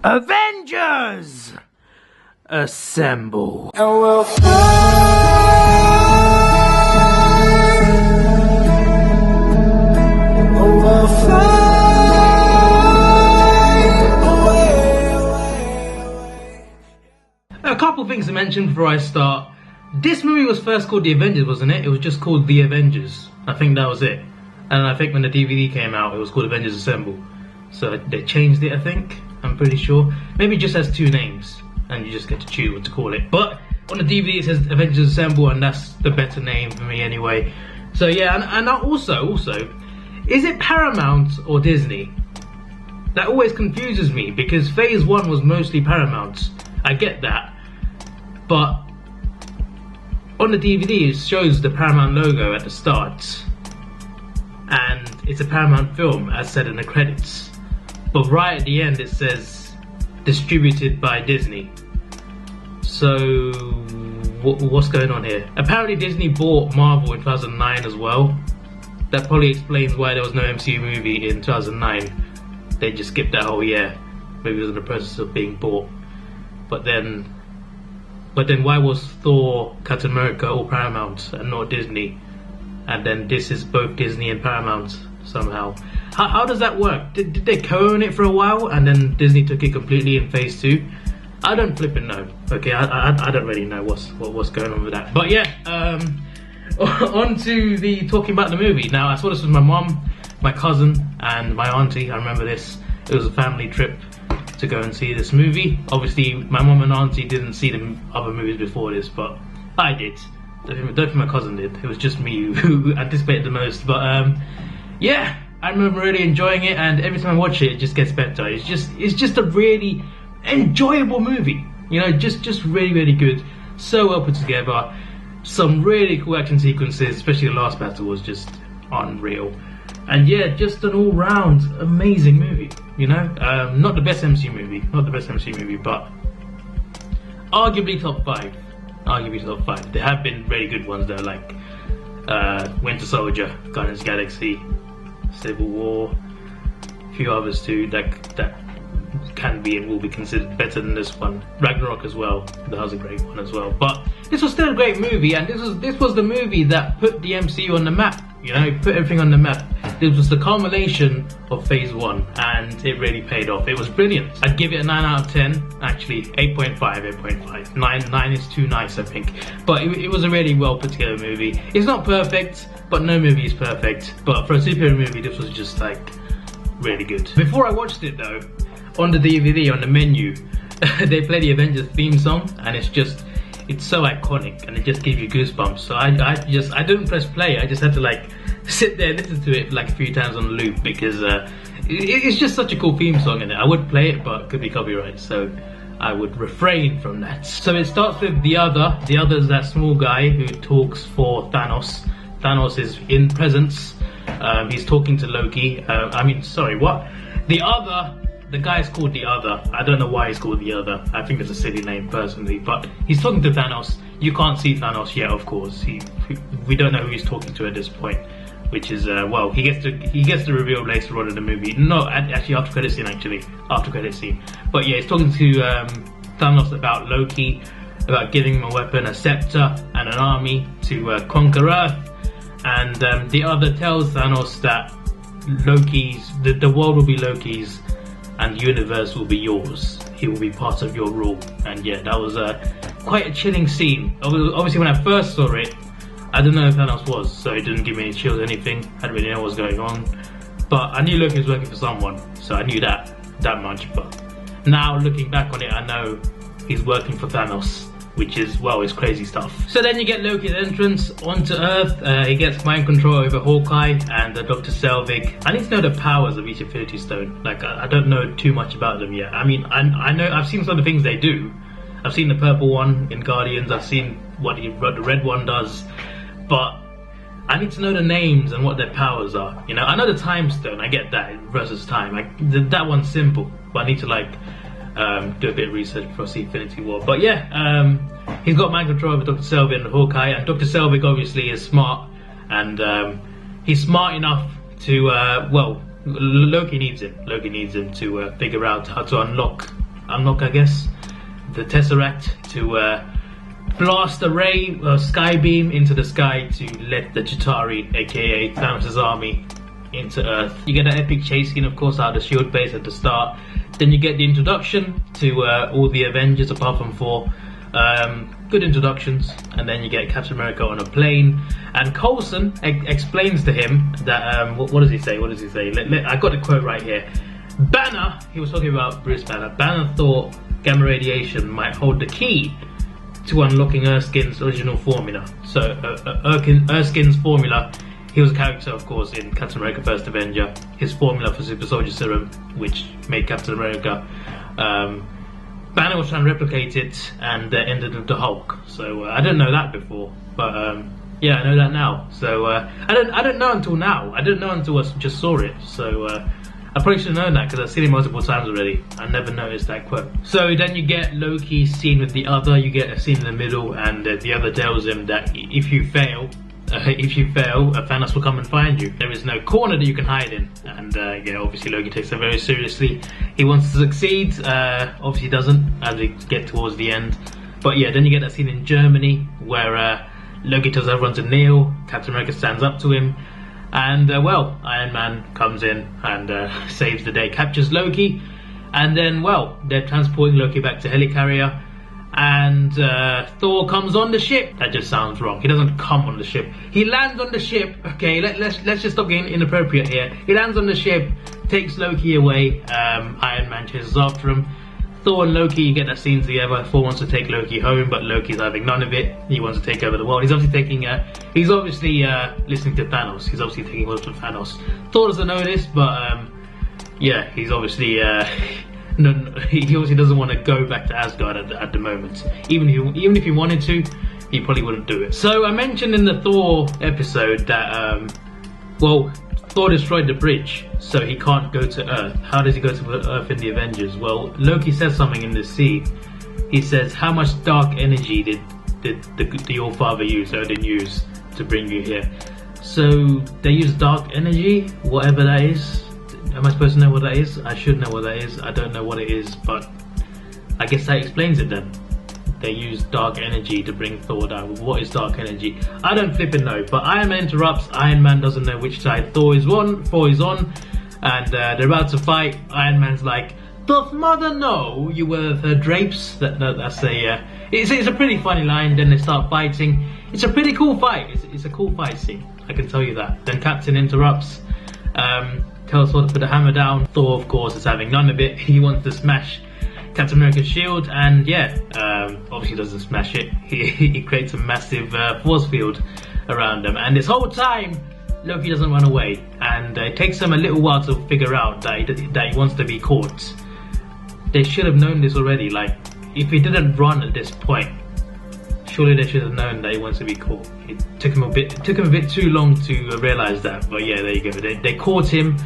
Avengers! Assemble. And we'll fly. Oh, we'll fly away. A couple things to mention before I start. This movie was first called The Avengers, wasn't it? It was just called The Avengers. I think that was it. And I think when the DVD came out, it was called Avengers Assemble. So they changed it, I think. I'm pretty sure. Maybe it just has two names, and you just get to choose what to call it. But on the DVD it says Avengers Assemble, and that's the better name for me anyway. So yeah, and also, is it Paramount or Disney? That always confuses me, because Phase 1 was mostly Paramount. I get that. But on the DVD it shows the Paramount logo at the start. And it's a Paramount film, as said in the credits. But right at the end it says distributed by Disney. So what's going on here? Apparently Disney bought Marvel in 2009 as well. That probably explains why there was no MCU movie in 2009. They just skipped that whole year. Maybe it was in the process of being bought. But then why was Thor, Captain America all Paramount and not Disney? And then this is both Disney and Paramount somehow. How does that work? Did they co-own it for a while and then Disney took it completely in Phase 2? I don't flipping know. Okay, I don't really know what's going on with that. But yeah, on to the talking about the movie. Now, I saw this with my mom, my cousin, and my auntie. I remember this. It was a family trip to go and see this movie. Obviously, my mom and auntie didn't see the other movies before this, but I did. Don't think my cousin did. It was just me who anticipated the most. But yeah, I remember really enjoying it, and every time I watch it, it just gets better. It's just a really enjoyable movie. You know, just really good. So well put together. Some really cool action sequences, especially the last battle was just unreal. And yeah, just an all-round amazing movie. You know, not the best MCU movie, but arguably top 5. Arguably top 5. There have been really good ones though, like Winter Soldier, Guardians of the Galaxy, Civil War, a few others too that can be and will be considered better than this one. Ragnarok as well, that was a great one as well. But this was still a great movie, and this was the movie that put the MCU on the map. You know, put everything on the map. This was the culmination of Phase 1, and it really paid off. It was brilliant. I'd give it a 9 out of 10. Actually, 8.5. 9 is too nice, I think. But it was a really well put together movie. It's not perfect, but no movie is perfect. But for a superhero movie, this was just like really good. Before I watched it though, on the DVD, on the menu, they play the Avengers theme song, and it's so iconic, and it just gives you goosebumps. So I didn't press play. I just had to like sit there and listen to it like a few times on loop, because it's just such a cool theme song, and I would play it, but it could be copyright, so I would refrain from that. So it starts with the other. The other is that small guy who talks for Thanos. Thanos is in presence. He's talking to Loki. The guy's called The Other. I don't know why he's called The Other. I think it's a silly name personally, but he's talking to Thanos. You can't see Thanos yet, of course. We don't know who he's talking to at this point, which is well, he gets to reveal later on in the movie. No, actually after credit scene. But yeah, he's talking to Thanos about Loki, about giving him a weapon, a scepter, and an army to conquer Earth. And The Other tells Thanos that the world will be Loki's, and the universe will be yours. He will be part of your rule. And yeah, that was quite a chilling scene. Obviously, when I first saw it, I didn't know who Thanos was, so it didn't give me any chills or anything. I didn't really know what was going on. But I knew Loki was working for someone, so I knew that much. But now, looking back on it, I know he's working for Thanos, which is, well, it's crazy stuff. So then you get Loki's entrance onto Earth. He gets mind control over Hawkeye and Dr. Selvig. I need to know the powers of each Infinity Stone. Like, I don't know too much about them yet. I mean, I know I've seen some of the things they do. I've seen the purple one in Guardians. I've seen what the red one does. But I need to know the names and what their powers are. You know, I know the Time Stone. I get that versus time. That one's simple. But I need to do a bit of research before I see Infinity War. But yeah, he's got mind control over Dr. Selvig and Hawkeye, and Dr. Selvig obviously is smart, and he's smart enough to, well, Loki needs him. Loki needs him to figure out how to unlock unlock, I guess, the Tesseract to blast a ray, sky beam into the sky to let the Chitauri, aka Thanos' army, into Earth. You get an epic chase scene, of course, out of the shield base at the start. Then you get the introduction to all the Avengers apart from Thor. Good introductions, and then you get Captain America on a plane, and Coulson explains to him that what does he say? I got the quote right here. Banner, he was talking about Bruce Banner. Banner thought gamma radiation might hold the key to unlocking Erskine's original formula. So Erskine's formula. He was a character, of course, in Captain America: First Avenger. His formula for Super Soldier Serum, which made Captain America. Banner was trying to replicate it, and ended with the Hulk. So I didn't know that before, but yeah, I know that now. So I didn't know until now. I didn't know until I just saw it. So I probably should have known that because I've seen it multiple times already. I never noticed that quote. So then you get Loki's scene with the other. You get a scene in the middle, and the other tells him that if you fail, Thanos will come and find you. There is no corner that you can hide in, and yeah, obviously Loki takes that very seriously. He wants to succeed, obviously doesn't as we get towards the end. But yeah, then you get that scene in Germany where Loki tells everyone to kneel. Captain America stands up to him, and well, Iron Man comes in and saves the day, captures Loki, and then well, they're transporting Loki back to helicarrier. And Thor comes on the ship. That just sounds wrong. He doesn't come on the ship. He lands on the ship. Okay, let's just stop getting inappropriate here. He lands on the ship, takes Loki away. Iron Man chases after him. Thor and Loki, you get that scene together. Thor wants to take Loki home, but Loki's having none of it. He wants to take over the world. He's obviously taking. He's obviously listening to Thanos. He's obviously taking orders from Thanos. Thor doesn't know this, but yeah, he's obviously. No, he obviously doesn't want to go back to Asgard at the moment. Even if he wanted to, he probably wouldn't do it. So I mentioned in the Thor episode that well, Thor destroyed the bridge, so he can't go to Earth. How does he go to Earth in the Avengers? Well, Loki says something in the scene. He says, "How much dark energy did your father use, Odin use, to bring you here?" So they use dark energy, whatever that is. Am I supposed to know what that is? I should know what that is. I don't know what it is, but I guess that explains it then. They use dark energy to bring Thor down. What is dark energy? I don't flipping know, but Iron Man interrupts. Iron Man doesn't know which side Thor is on, and they're about to fight. Iron Man's like, "Doth mother know you were her drapes?" That's a it's a pretty funny line. Then they start fighting. It's a pretty cool fight. It's a cool fight scene, I can tell you that. Then Captain interrupts. Tells Thor to put the hammer down. Thor, of course, is having none of it. He wants to smash Captain America's shield, and yeah, obviously doesn't smash it. He creates a massive force field around them, and this whole time Loki doesn't run away, and it takes him a little while to figure out that he wants to be caught. They should have known this already. Like, if he didn't run at this point, surely they should have known that he wants to be caught. It took him a bit too long to realize that, but yeah, there you go. They caught him,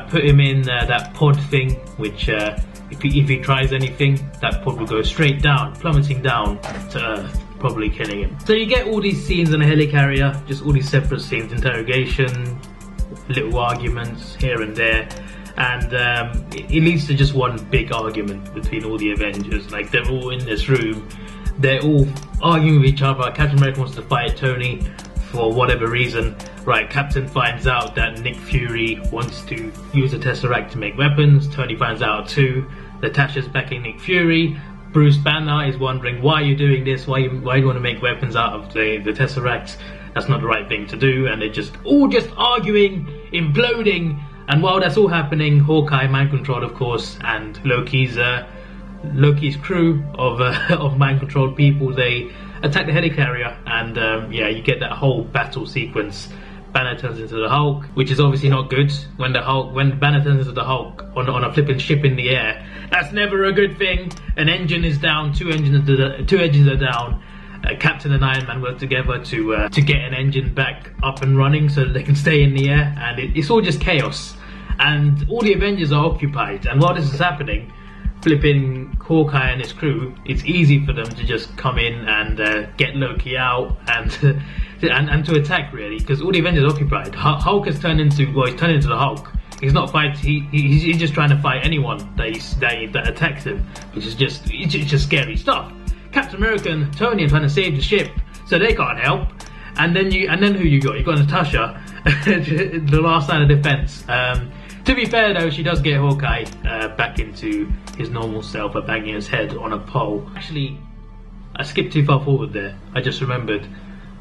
put him in that pod thing, which if he tries anything, that pod will go straight down, plummeting down to Earth, probably killing him. So you get all these scenes in a helicarrier, just all these separate scenes, interrogation, little arguments here and there, and it leads to just one big argument between all the Avengers. Like, they're all in this room, they're all arguing with each other. Captain America wants to fight Tony for whatever reason. Right, Captain finds out that Nick Fury wants to use the Tesseract to make weapons. Tony finds out too. Natasha's backing Nick Fury. Bruce Banner is wondering, why are you doing this? Why you want to make weapons out of the Tesseract? That's not the right thing to do. And they're just arguing, imploding. And while that's all happening, Hawkeye, mind controlled of course, and Loki's crew of mind controlled people, they attack the helicarrier, and yeah, you get that whole battle sequence. Banner turns into the Hulk, which is obviously not good. When Banner turns into the Hulk on a flipping ship in the air, that's never a good thing. An engine is down, two engines are down. Captain and Iron Man work together to get an engine back up and running so that they can stay in the air, and it's all just chaos. And all the Avengers are occupied, and while this is happening, flipping Hawkeye and his crew, it's easy for them to just come in and get Loki out and to attack, really, because all the Avengers are occupied. Hulk has turned into the Hulk. He's not fighting. He's just trying to fight anyone that attacks him, which is just scary stuff. Captain America and Tony are trying to save the ship, so they can't help. And then who you got? You got Natasha, the last line of defense. To be fair though, she does get Hawkeye back into his normal self by banging his head on a pole. Actually, I skipped too far forward there. I just remembered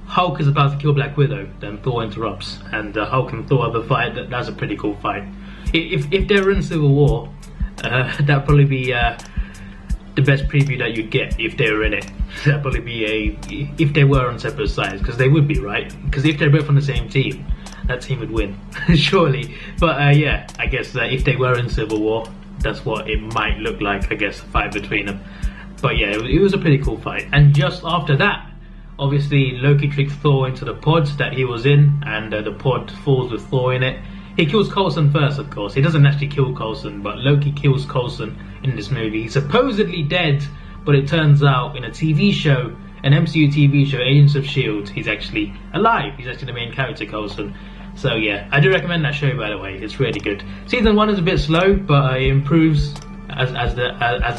Hulk is about to kill Black Widow, then Thor interrupts, and Hulk and Thor have a fight. That's a pretty cool fight. If they're in Civil War, that'd probably be the best preview that you'd get if they were in it. That'd probably be if they were on separate sides, because they would be, right? Because if they're both on the same team, that team would win, surely. But yeah, I guess if they were in Civil War, that's what it might look like, I guess, a fight between them. But yeah, it was a pretty cool fight. And just after that, obviously Loki tricks Thor into the pod that he was in, and the pod falls with Thor in it. He kills Coulson first, of course. He doesn't actually kill Coulson, but Loki kills Coulson in this movie. He's supposedly dead, but it turns out in a TV show, an MCU TV show, Agents of S.H.I.E.L.D., he's actually alive. He's actually the main character, Coulson. So yeah, I do recommend that show, by the way. It's really good. Season 1 is a bit slow, but it improves as the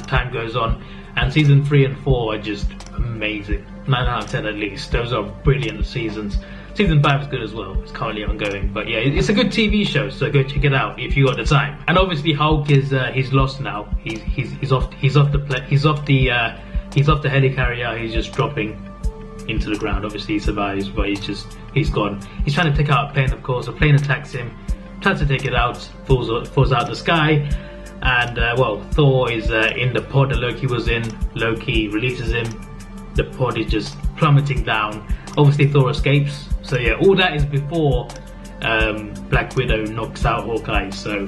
time goes on. And season 3 and 4 are just amazing. 9 out of 10 at least. Those are brilliant seasons. Season 5 is good as well. It's currently ongoing. But yeah, it's a good TV show, so go check it out if you got the time. And obviously Hulk is he's lost now. He's off the helicarrier. He's just dropping into the ground. Obviously he survives, but he's gone. He's trying to take out a plane, of course. A plane attacks him, tries to take it out, falls out the sky. And well, Thor is in the pod that Loki was in. Loki releases him. The pod is just plummeting down. Obviously Thor escapes. So yeah, all that is before Black Widow knocks out Hawkeye. So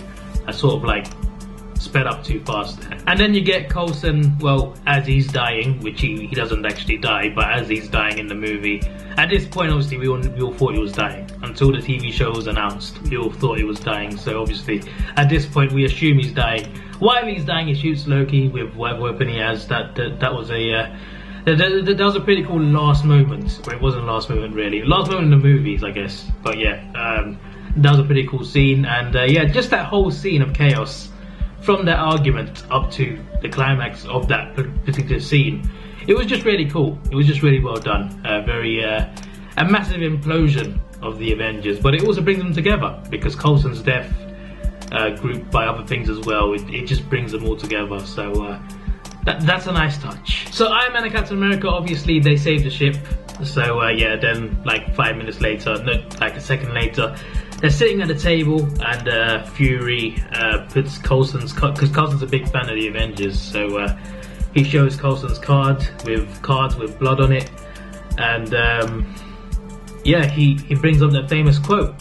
I sort of like sped up too fast there. And then you get Coulson, well, as he's dying, which he doesn't actually die, but as he's dying in the movie. At this point, obviously, we all thought he was dying. Until the TV show was announced, we all thought he was dying. So obviously, at this point, we assume he's dying. While he's dying, he shoots Loki with whatever weapon he has. That was a pretty cool last moment. Well, it wasn't last moment really. Last moment in the movies, I guess. But yeah, that was a pretty cool scene. And yeah, just that whole scene of chaos, from that argument up to the climax of that particular scene, it was just really cool. It was just really well done. A massive implosion of the Avengers, but it also brings them together because Coulson's death, grouped by other things as well, it just brings them all together. So that's a nice touch. So Iron Man and Captain America, obviously they save the ship. So yeah, then like 5 minutes later, no, like a second later, they're sitting at the table, and Fury puts Coulson's card, because Coulson's a big fan of the Avengers, so he shows Coulson's cards with blood on it, and yeah, he brings up that famous quote.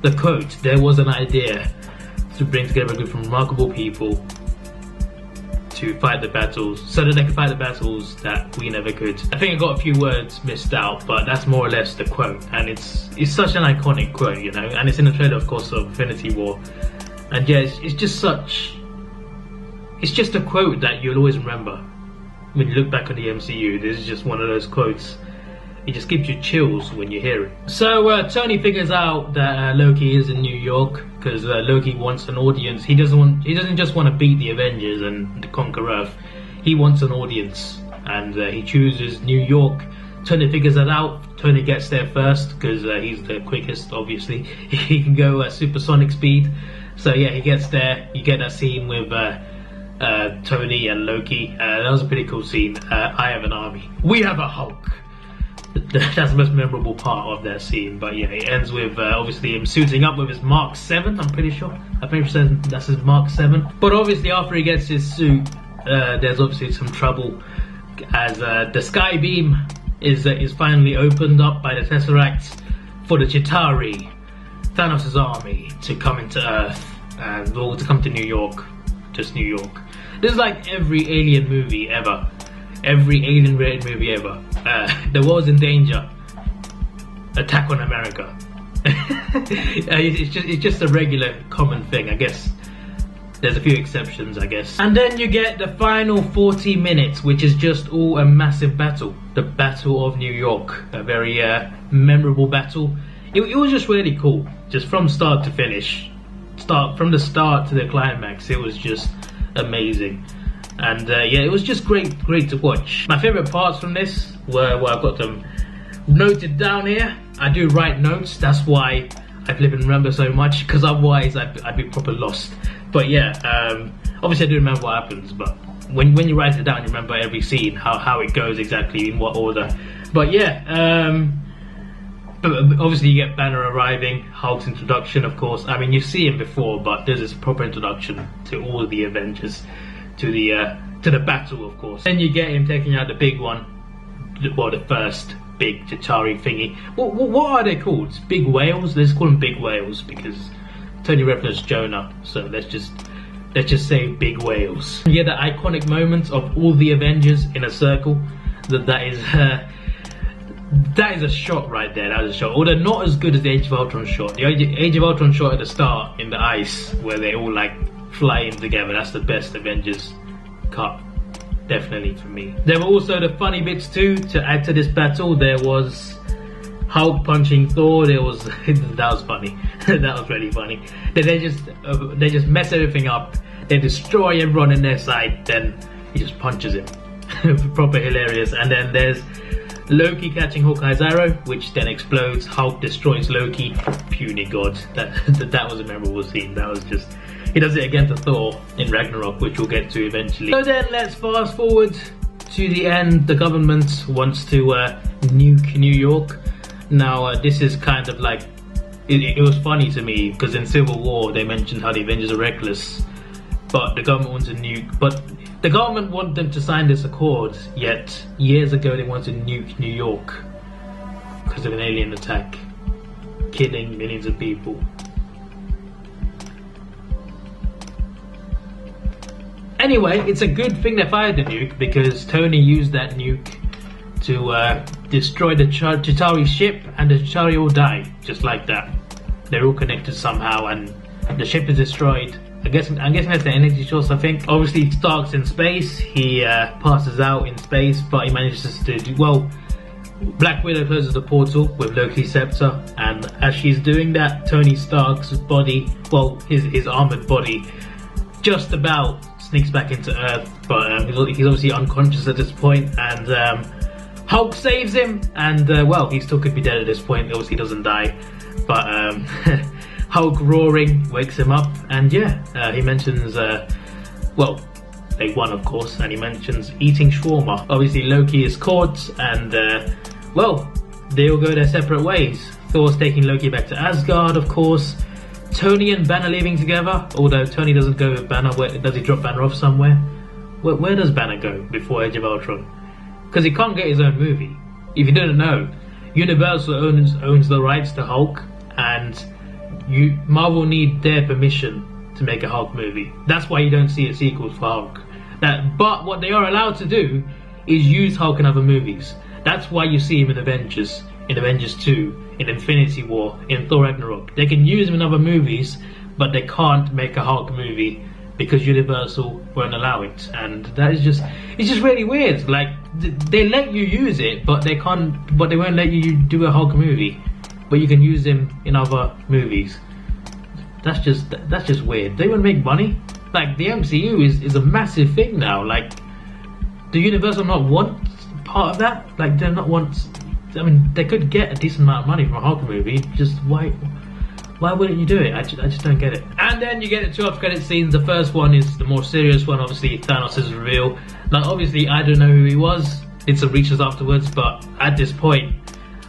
The quote: "There was an idea to bring together a group of remarkable people to fight the battles, so that they could fight the battles that we never could." I think I got a few words missed out, but that's more or less the quote, and it's such an iconic quote, you know, and it's in the trailer, of course, of Infinity War, and yeah, it's just a quote that you'll always remember when you look back on the MCU. This is just one of those quotes. It just gives you chills when you hear it. So Tony figures out that Loki is in New York because Loki wants an audience. He doesn't just want to beat the Avengers and conquer Earth. He wants an audience, and he chooses New York. Tony figures that out. Tony gets there first because he's the quickest. Obviously, he can go at supersonic speed. So yeah, he gets there. You get that scene with Tony and Loki. That was a pretty cool scene. I have an army. We have a Hulk. That's the most memorable part of that scene. But yeah, it ends with obviously him suiting up with his Mark 7, I'm pretty sure. That's his Mark 7. But obviously after he gets his suit, there's obviously some trouble as the sky beam is finally opened up by the Tesseract for the Chitauri, Thanos' army, to come into Earth and or to come to New York. Just New York. This is like every alien movie ever. Every alien-rated movie ever. The world's in danger. Attack on America. It's just a regular, common thing, I guess. There's a few exceptions, I guess. And then you get the final 40 minutes, which is just all a massive battle. The Battle of New York. A very memorable battle. It was just really cool. Just from start to finish. from the start to the climax, it was just amazing. And yeah, it was just great to watch. My favorite parts from this were, well, I've got them noted down here. I do write notes, that's why I flip and remember so much, because otherwise I'd be proper lost. But yeah, obviously I do remember what happens, but when you write it down, you remember every scene, how it goes exactly, in what order. But yeah, but obviously you get Banner arriving, Hulk's introduction, of course. I mean, you see him before, but there's this proper introduction to all of the Avengers, to the battle, of course. Then you get him taking out the big one, well, the first big Chitauri thingy. What are they called? Big whales? Let's call them big whales, because Tony referenced Jonah, so let's just say big whales. You get the iconic moment of all the Avengers in a circle. That is a shot right there. That is a shot. Although not as good as the Age of Ultron shot. The Age of Ultron shot at the start in the ice, where they all like fly in together. That's the best Avengers cut, definitely for me. There were also the funny bits too to add to this battle. There was Hulk punching Thor. There was that was funny. That was really funny. They just mess everything up. They destroy everyone in their side. Then he just punches him. Proper hilarious. And then there's Loki catching Hawkeye's arrow, which then explodes. Hulk destroys Loki. Puny god. That was a memorable scene. That was just, he does it again to Thor in Ragnarok, which we'll get to eventually. So then let's fast forward to the end. The government wants to nuke New York. Now this is kind of like, it was funny to me, because in Civil War they mentioned how the Avengers are reckless, but the government wants to nuke, but the government want them to sign this accord, yet years ago they wanted to nuke New York because of an alien attack, killing millions of people. Anyway, it's a good thing they fired the nuke, because Tony used that nuke to destroy the Chitauri ship, and the Chitauri all die, just like that. They're all connected somehow, and the ship is destroyed. I'm guessing that's the energy source, I think. Obviously, Stark's in space. He passes out in space, but he manages to do well. Black Widow closes the portal with Loki's scepter, and as she's doing that, Tony Stark's body, well, his armored body, just about sneaks back into Earth, but he's obviously unconscious at this point, and Hulk saves him, and well, he still could be dead at this point. Obviously, he doesn't die, but Hulk roaring wakes him up, and yeah, he mentions, well, they won, of course, and he mentions eating shawarma. Obviously, Loki is caught, and well, they all go their separate ways. Thor's taking Loki back to Asgard, of course. Tony and Banner leaving together, although Tony doesn't go with Banner. Does he drop Banner off somewhere? Where does Banner go before Age of Ultron? Because he can't get his own movie. If you didn't know, Universal owns the rights to Hulk, and Marvel need their permission to make a Hulk movie. That's why you don't see a sequel for Hulk. But what they are allowed to do is use Hulk in other movies. That's why you see him in Avengers 2, in Infinity War, in Thor Ragnarok. They can use him in other movies, but they can't make a Hulk movie because Universal won't allow it. And that is it's just really weird. Like, they let you use it, but they won't let you do a Hulk movie, but you can use him in other movies. That's just weird. They won't make money. Like, the MCU is a massive thing now. Like, do Universal not want part of that? Like, they're not want. I mean, they could get a decent amount of money from a Hulk movie. Just why wouldn't you do it? I just don't get it. And then you get the two after-credit scenes. The first one is the more serious one. Obviously, Thanos' reveal. Now, obviously, I don't know who he was. Did some research afterwards, but at this point,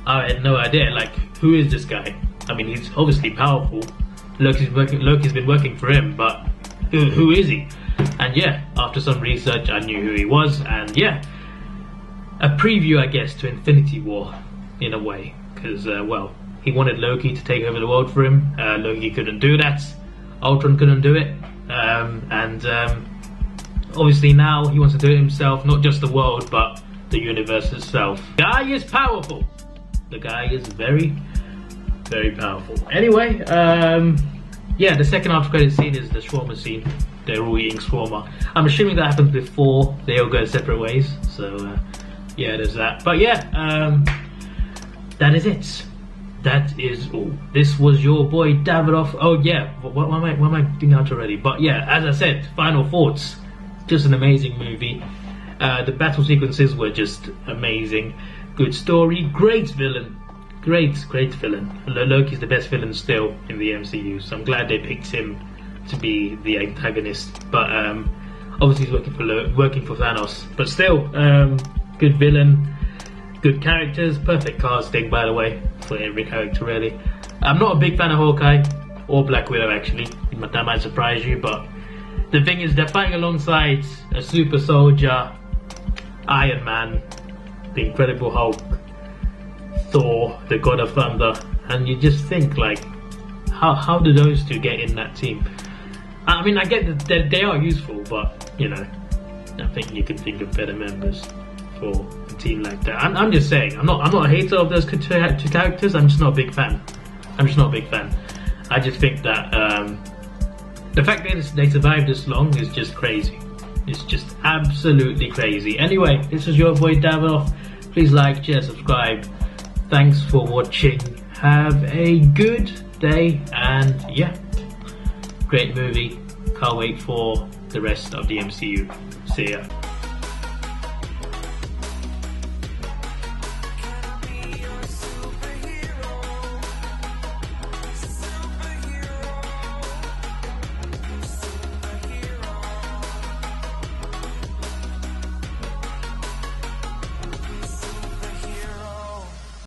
I had no idea. Like, who is this guy? I mean, he's obviously powerful. Loki's been working for him, but who is he? And yeah, after some research, I knew who he was, and yeah, a preview, I guess, to Infinity War, in a way, because, well, he wanted Loki to take over the world for him. Loki couldn't do that. Ultron couldn't do it. And obviously now he wants to do it himself, not just the world, but the universe itself. The guy is powerful. The guy is very, very powerful. Anyway, yeah, the second after credit scene is the shawarma scene. They're all eating shawarma. I'm assuming that happens before they all go separate ways. So, yeah, there's that. But yeah, that is it. that is all. This was your boy Davidoff. Oh yeah, what am I doing out already? But yeah, as I said, final thoughts. Just an amazing movie. The battle sequences were just amazing. Good story, great villain. Great villain. Loki's the best villain still in the MCU, so I'm glad they picked him to be the antagonist. But obviously he's working for Thanos. But still, good villain. Good characters, perfect casting by the way, for every character really. I'm not a big fan of Hawkeye, or Black Widow actually, that might surprise you, but the thing is they're fighting alongside a super soldier, Iron Man, the Incredible Hulk, Thor, the God of Thunder, and you just think like, how do those two get in that team? I mean, I get that they are useful, but you know, I think you could think of better members for a team like that. I'm just saying, I'm not a hater of those two characters. I'm just not a big fan. I just think that the fact that they survived this long is just crazy. It's just absolutely crazy. Anyway, this was your boy Davidoff. Please like, share, subscribe. Thanks for watching. Have a good day, and yeah, great movie. Can't wait for the rest of the MCU. See ya.